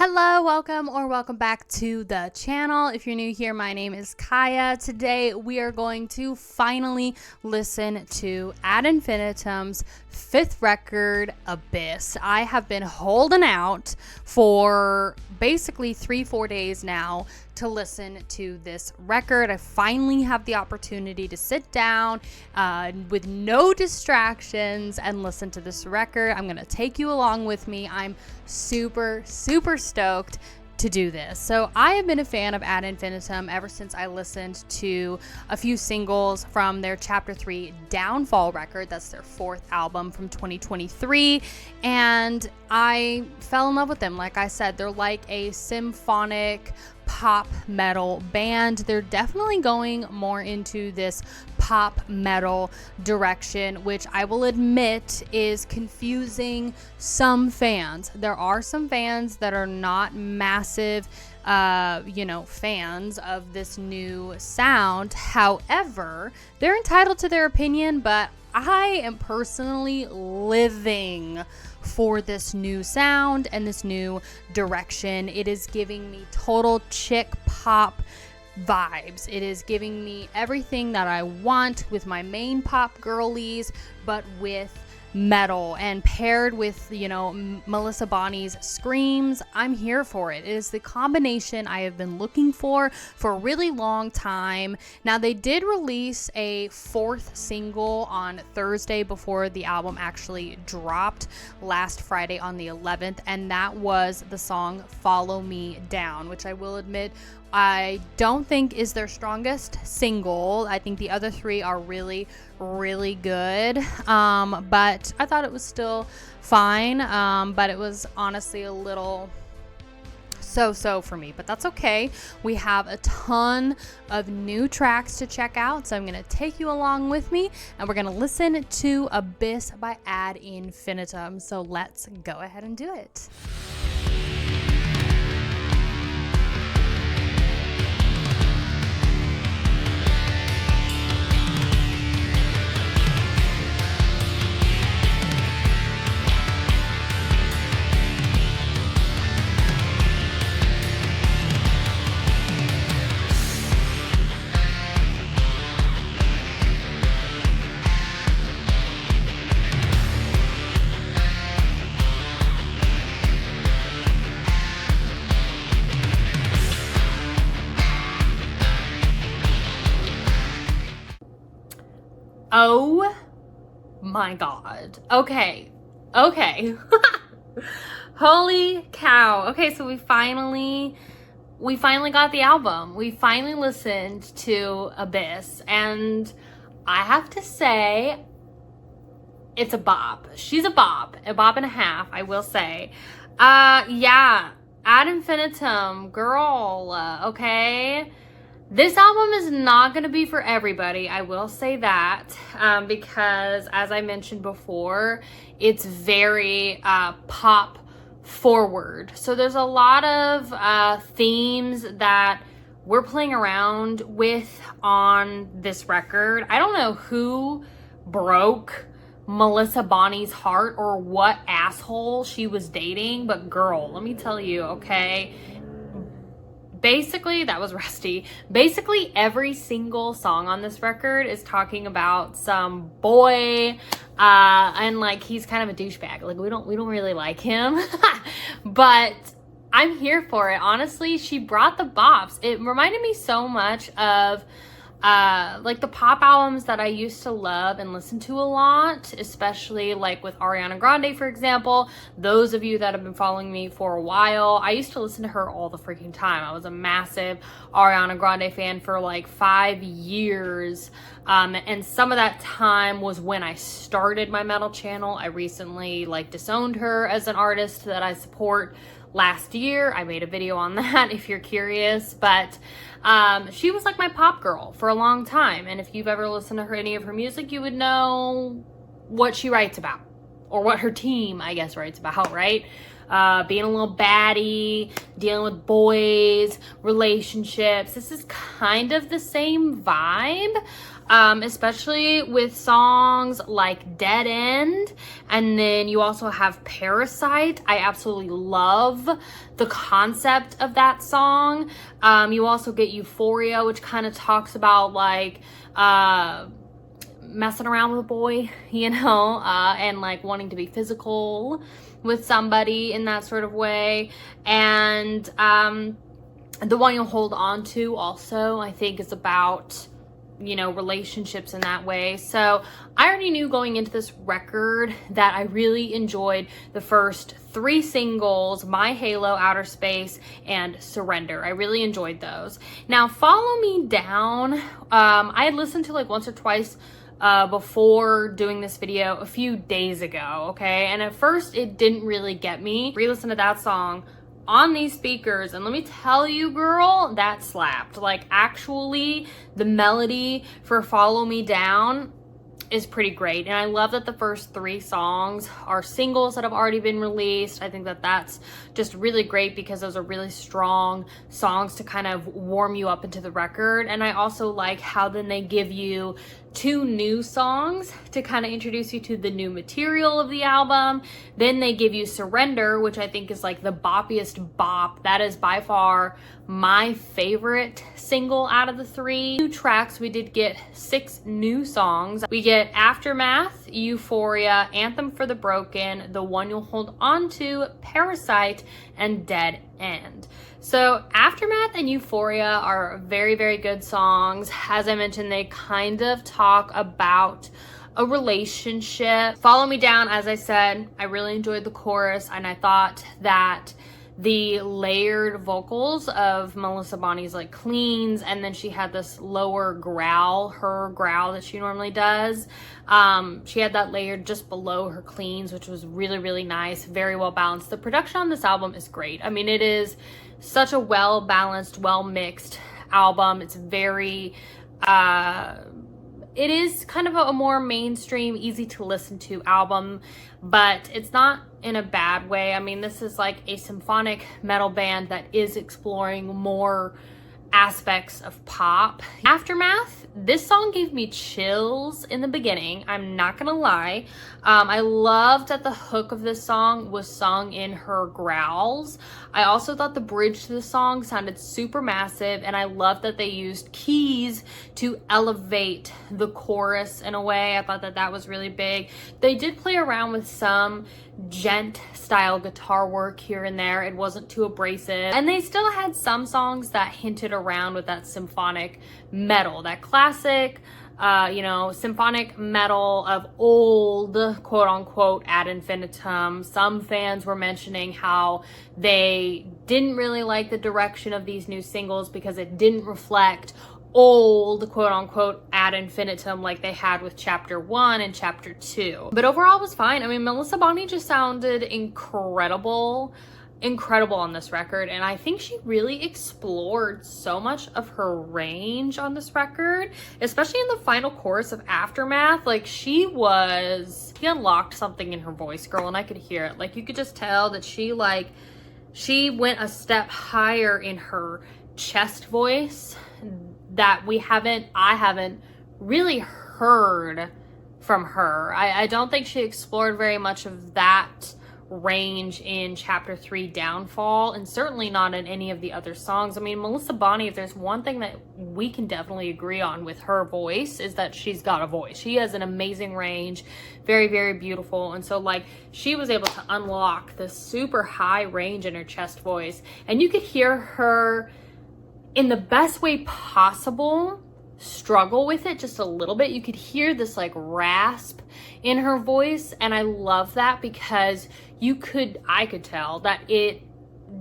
Hello, welcome back to the channel. If you're new here, my name is Kaiya. Today we are going to finally listen to Ad Infinitum's fifth record, Abyss. I have been holding out for basically 3-4 days now to listen to this record. I finally have the opportunity to sit down with no distractions and listen to this record. I'm gonna take you along with me. I'm super stoked to do this. So I have been a fan of Ad Infinitum ever since I listened to a few singles from their Chapter 3 Downfall record. That's their fourth album from 2023, and I fell in love with them. Like I said, they're like a symphonic pop metal band. They're definitely going more into this pop metal direction, which I will admit is confusing some fans. There are some fans that are not massive fans of this new sound. However, they're entitled to their opinion, but I am personally living for this new sound and this new direction. It is giving me total chick pop vibes. It is giving me everything that I want with my main pop girlies, but with metal and paired with, Melissa Bonnie's screams. I'm here for it. It is the combination I have been looking for a really long time. Now, they did release a fourth single on Thursday before the album actually dropped last Friday on the 11th, and that was the song Follow Me Down, which I will admit I don't think is their strongest single. I think the other three are really good, but I thought it was still fine, but it was honestly a little so for me, but that's okay. We have a ton of new tracks to check out, so I'm going to take you along with me, and we're going to listen to Abyss by Ad Infinitum. So let's go ahead and do it. Oh my god. Okay. Holy cow. Okay, so we finally got the album. We finally listened to Abyss, and I have to say it's a bop. She's a bop and a half, I will say. Yeah, Ad Infinitum, girl, okay? This album is not going to be for everybody, I will say that, because as I mentioned before, it's very pop forward. So there's a lot of themes that we're playing around with on this record. I don't know who broke Melissa Bonnie's heart or what asshole she was dating, but girl, let me tell you, okay? Basically, that was rusty. Basically, every single song on this record is talking about some boy, and like he's kind of a douchebag. Like we don't really like him, but I'm here for it. Honestly, she brought the bops. It reminded me so much of like the pop albums that I used to love and listen to a lot, especially like with Ariana Grande, for example. Those of you that have been following me for a while, I used to listen to her all the freaking time. I was a massive Ariana Grande fan for like 5 years. And some of that time was when I started my metal channel. I recently disowned her as an artist that I support last year. I made a video on that if you're curious, but she was like my pop girl for a long time, and if you've ever listened to any of her music, you would know what she writes about, or what her team, I guess, writes about, right? Being a little baddie, dealing with boys, relationships. This is kind of the same vibe. especially with songs like Dead End, and then you also have Parasite. I absolutely love the concept of that song. You also get Euphoria, which kind of talks about like messing around with a boy, you know, and like wanting to be physical with somebody in that sort of way. And The One You'll Hold On To also, I think, is about, you know, relationships in that way. So I already knew going into this record that I really enjoyed the first 3 singles, My Halo, Outer Space, and Surrender. I really enjoyed those. Now, Follow Me Down, I had listened to like once or twice before doing this video a few days ago, okay? And at first it didn't really get me. Re-listen to that song on these speakers, and let me tell you, girl, that slapped. Like, actually, the melody for Follow Me Down is pretty great, and I love that the first 3 songs are singles that have already been released. I think that that's just really great because those are really strong songs to kind of warm you up into the record. And I also like how then they give you 2 new songs to kind of introduce you to the new material of the album. Then they give you Surrender, which I think is like the boppiest bop. That is by far my favorite single out of the 3 new tracks. We did get 6 new songs. We get Aftermath, Euphoria, Anthem for the Broken, The One You'll Hold On To, Parasite, and Dead End. So Aftermath and Euphoria are very, very good songs. As I mentioned, they kind of talk about a relationship. Follow Me Down, as I said, I really enjoyed the chorus, and I thought that the layered vocals of Melissa Bonnie's like cleans, and then she had this lower growl, her growl that she normally does. She had that layered just below her cleans, which was really, really nice, very well balanced. The production on this album is great. I mean, it is such a well balanced, well mixed album. It's very it is kind of a more mainstream, easy to listen to album, but it's not in a bad way. I mean, this is like a symphonic metal band that is exploring more aspects of pop. Aftermath, this song gave me chills in the beginning, I'm not gonna lie. I loved that the hook of this song was sung in her growls. I also thought the bridge to the song sounded super massive, and I loved that they used keys to elevate the chorus in a way. I thought that that was really big. They did play around with some gent style guitar work here and there. It wasn't too abrasive, and they still had some songs that hinted around with that symphonic metal, that classic you know, symphonic metal of old, quote unquote, Ad Infinitum. Some fans were mentioning how they didn't really like the direction of these new singles because it didn't reflect old, quote unquote, Ad Infinitum like they had with chapter 1 and chapter 2. But overall it was fine. I mean, Melissa Bonnie just sounded incredible on this record, and I think she really explored so much of her range on this record, especially in the final chorus of Aftermath. Like, she unlocked something in her voice, girl, and I could hear it. Like, you could just tell that she went a step higher in her chest voice that I haven't really heard from her. I don't think she explored very much of that range in chapter 3 Downfall, and certainly not in any of the other songs. I mean, Melissa Bonnie, if there's one thing that we can definitely agree on with her voice, is that she's got a voice. She has an amazing range, very, very beautiful. And so like, she was able to unlock this super high range in her chest voice, and you could hear her in the best way possible struggle with it just a little bit. You could hear this like rasp in her voice, and I love that because I could tell that it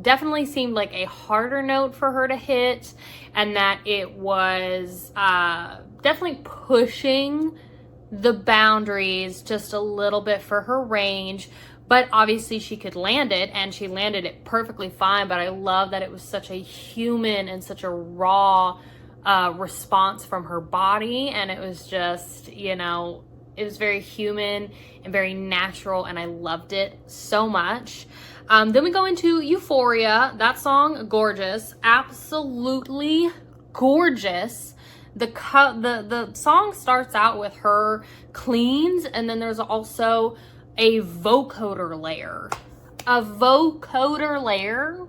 definitely seemed like a harder note for her to hit, and that it was definitely pushing the boundaries just a little bit for her range. But obviously she could land it, and she landed it perfectly fine. But I love that it was such a human and such a raw response from her body, and it was just, you know, it was very human and very natural, and I loved it so much. Then we go into Euphoria. That song, gorgeous, absolutely gorgeous. the song starts out with her cleans, and then there's also a vocoder layer. A vocoder layer.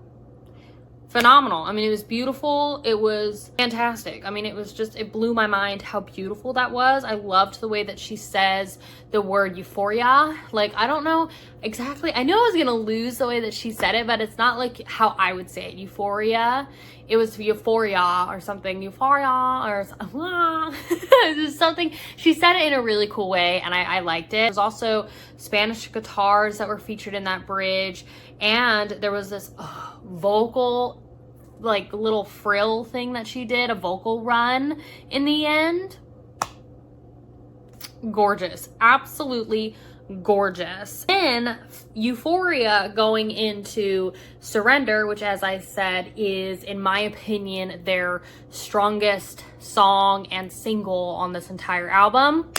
Phenomenal. I mean, it was beautiful. It was fantastic. I mean, it was just, it blew my mind how beautiful that was. I loved the way that she says the word euphoria. Like, I don't know exactly. I knew I was going to lose the way that she said it, but it's not like how I would say it. Euphoria. It was euphoria or something. Euphoria or just something. She said it in a really cool way, and I liked it. There was also Spanish guitars that were featured in that bridge, and there was this vocal, like, little frill thing that she did, a vocal run in the end. Gorgeous. Absolutely gorgeous. Then Euphoria going into Surrender, which, as I said, is, in my opinion, their strongest song and single on this entire album.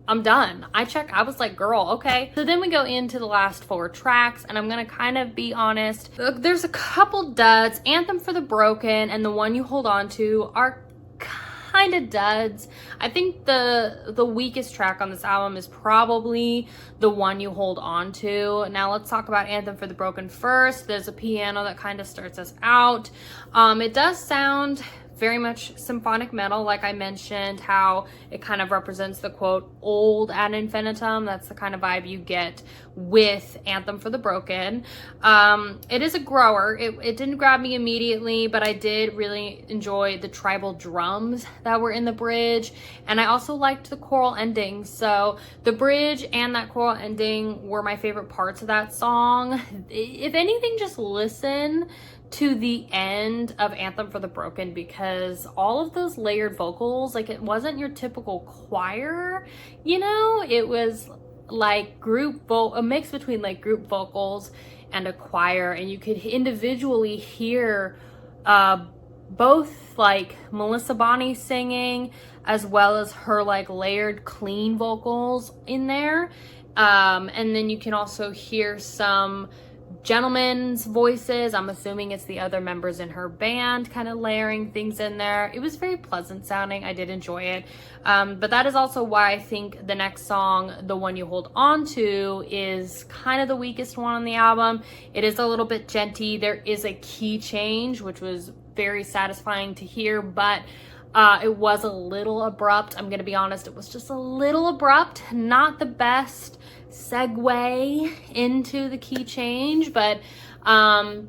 I'm done. I was like, girl, okay. So then we go into the last 4 tracks, and I'm gonna kind of be honest. There's a couple duds. Anthem for the Broken and The One You Hold On To are kind of duds. I think the weakest track on this album is probably The One You Hold On To. Now let's talk about Anthem for the Broken first. There's a piano that kind of starts us out. It does sound very much symphonic metal, like I mentioned, how it kind of represents the quote old Ad Infinitum. That's the kind of vibe you get with Anthem for the Broken. It is a grower. It didn't grab me immediately, but I did really enjoy the tribal drums that were in the bridge, and I also liked the choral ending. So the bridge and that choral ending were my favorite parts of that song. If anything, just listen to the end of Anthem for the Broken, because all of those layered vocals, like, it wasn't your typical choir, you know? It was like a mix between like group vocals and a choir, and you could individually hear both like Melissa Bonnie singing as well as her like layered clean vocals in there, and then you can also hear some gentlemen's voices. I'm assuming it's the other members in her band kind of layering things in there. It was very pleasant sounding. I did enjoy it. But that is also why I think the next song, The One You Hold On To, is kind of the weakest one on the album. It is a little bit genty. There is a key change, which was very satisfying to hear, but it was a little abrupt. I'm gonna be honest, it was just a little abrupt. Not the best segue into the key change, but I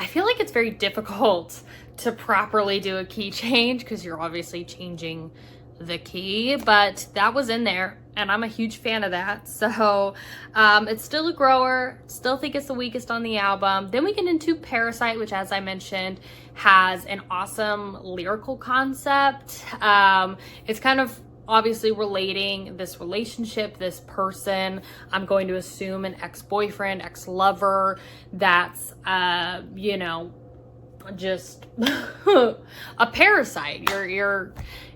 feel like it's very difficult to properly do a key change because you're obviously changing the key, but that was in there, and I'm a huge fan of that. So it's still a grower. Still think it's the weakest on the album. Then we get into Parasite, which, as I mentioned, has an awesome lyrical concept. It's kind of obviously relating this relationship, this person, I'm going to assume an ex-boyfriend, ex-lover, that's, you know, just a parasite.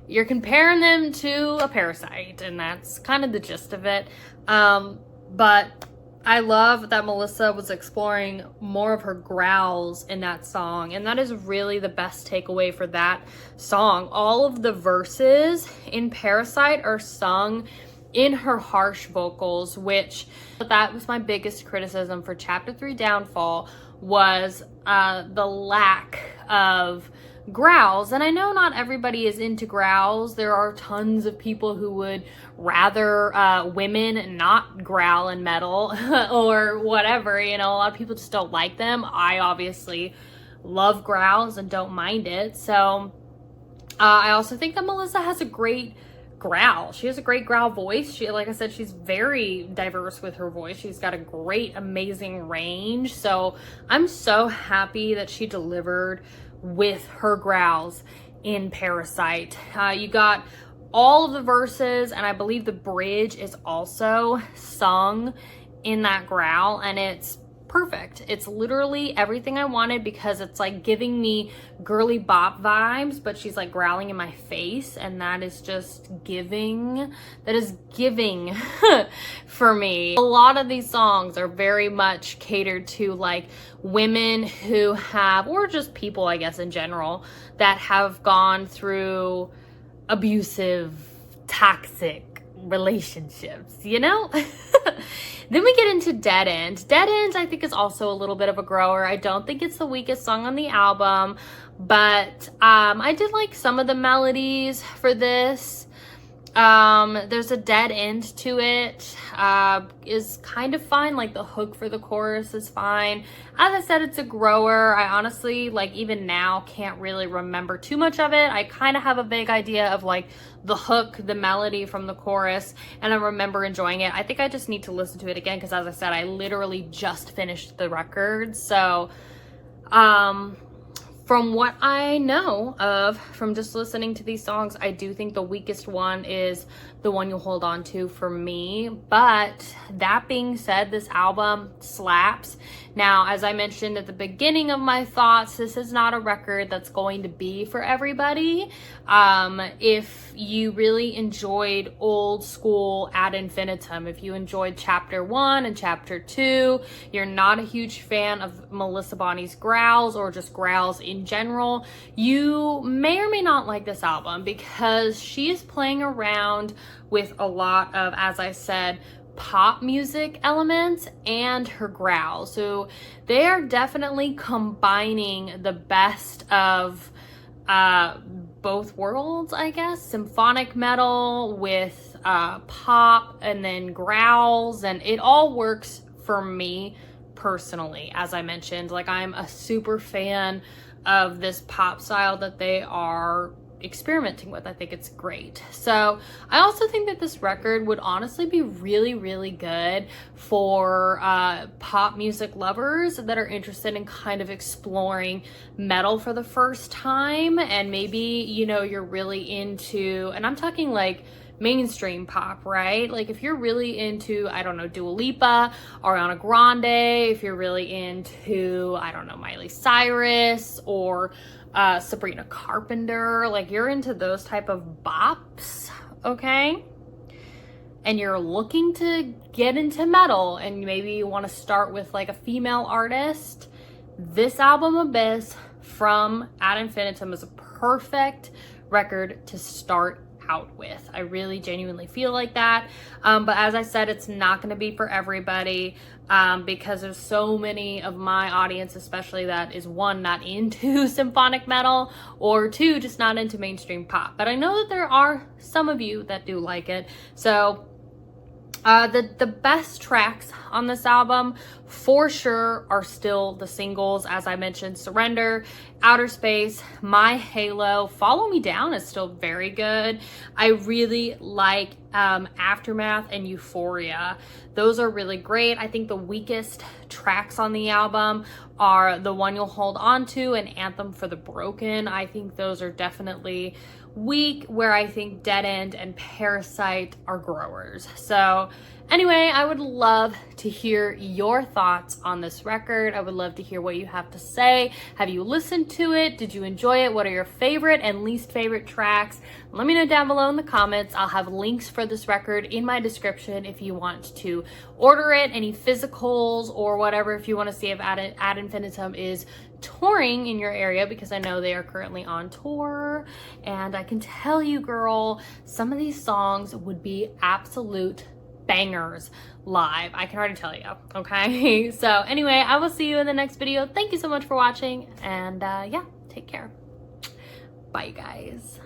You're comparing them to a parasite, and that's kind of the gist of it. But I love that Melissa was exploring more of her growls in that song, and that is really the best takeaway for that song. All of the verses in Parasite are sung in her harsh vocals, which that was my biggest criticism for Chapter 3 Downfall, was the lack of growls. And I know not everybody is into growls. There are tons of people who would rather women not growl in metal or whatever, you know. A lot of people just don't like them. I obviously love growls and don't mind it. So I also think that Melissa has a great growl. She has a great growl voice. She, like I said, she's very diverse with her voice. She's got a great, amazing range. So I'm so happy that she delivered with her growls in Parasite. You got all of the verses, and I believe the bridge is also sung in that growl, and it's perfect. It's literally everything I wanted because it's like giving me girly bop vibes, but she's like growling in my face, and that is just giving. That is giving for me. A lot of these songs are very much catered to like women who have, or just people, I guess, in general, that have gone through abusive, toxic relationships, you know? Then we get into Dead End. Dead End, I think, is also a little bit of a grower. I don't think it's the weakest song on the album, but I did like some of the melodies for this. There's a dead end to it, is kind of fine. Like the hook for the chorus is fine. As I said, it's a grower. I honestly, like even now, can't really remember too much of it. I kind of have a vague idea of like the hook, the melody from the chorus, and I remember enjoying it. I think I just need to listen to it again because, as I said, I literally just finished the record. So, from what I know of, from just listening to these songs, I do think the weakest one is The One You'll Hold On To for me. But that being said, this album slaps. Now, as I mentioned at the beginning of my thoughts, this is not a record that's going to be for everybody. If you really enjoyed old school Ad Infinitum, if you enjoyed Chapter 1 and Chapter 2, you're not a huge fan of Melissa Bonnie's growls or just growls in general, you may or may not like this album because she is playing around with a lot of, as I said, pop music elements and her growl. So they are definitely combining the best of both worlds, I guess. Symphonic metal with pop and then growls, and it all works for me personally. As I mentioned, like I'm a super fan of this pop style that they are experimenting with. I think it's great. So I also think that this record would honestly be really, really good for pop music lovers that are interested in kind of exploring metal for the first time, and maybe, you know, you're really into, and I'm talking like mainstream pop, right? Like if you're really into, I don't know, Dua Lipa, Ariana Grande, if you're really into, I don't know, Miley Cyrus or Sabrina Carpenter, like you're into those type of bops, okay? And you're looking to get into metal and maybe you want to start with like a female artist, this album Abyss from Ad Infinitum is a perfect record to start out with. I really genuinely feel like that. But as I said, it's not going to be for everybody because there's so many of my audience, especially that is one, not into symphonic metal, or two, just not into mainstream pop. But I know that there are some of you that do like it. So the best tracks on this album for sure are still the singles. As I mentioned, Surrender, Outer Space, My Halo, Follow Me Down is still very good. I really like Aftermath and Euphoria. Those are really great. I think the weakest tracks on the album are The One You'll Hold On To and Anthem for the Broken. I think those are definitely weak, where I think Dead End and Parasite are growers. So anyway, I would love to hear your thoughts on this record. I would love to hear what you have to say. Have you listened to it? Did you enjoy it? What are your favorite and least favorite tracks? Let me know down below in the comments. I'll have links for this record in my description if you want to order it, any physicals or whatever, if you want to see if Ad Infinitum is touring in your area, because I know they are currently on tour. And I can tell you, girl, some of these songs would be absolute bangers live. I can already tell you, okay? So anyway, I will see you in the next video. Thank you so much for watching, and yeah, take care. Bye, guys.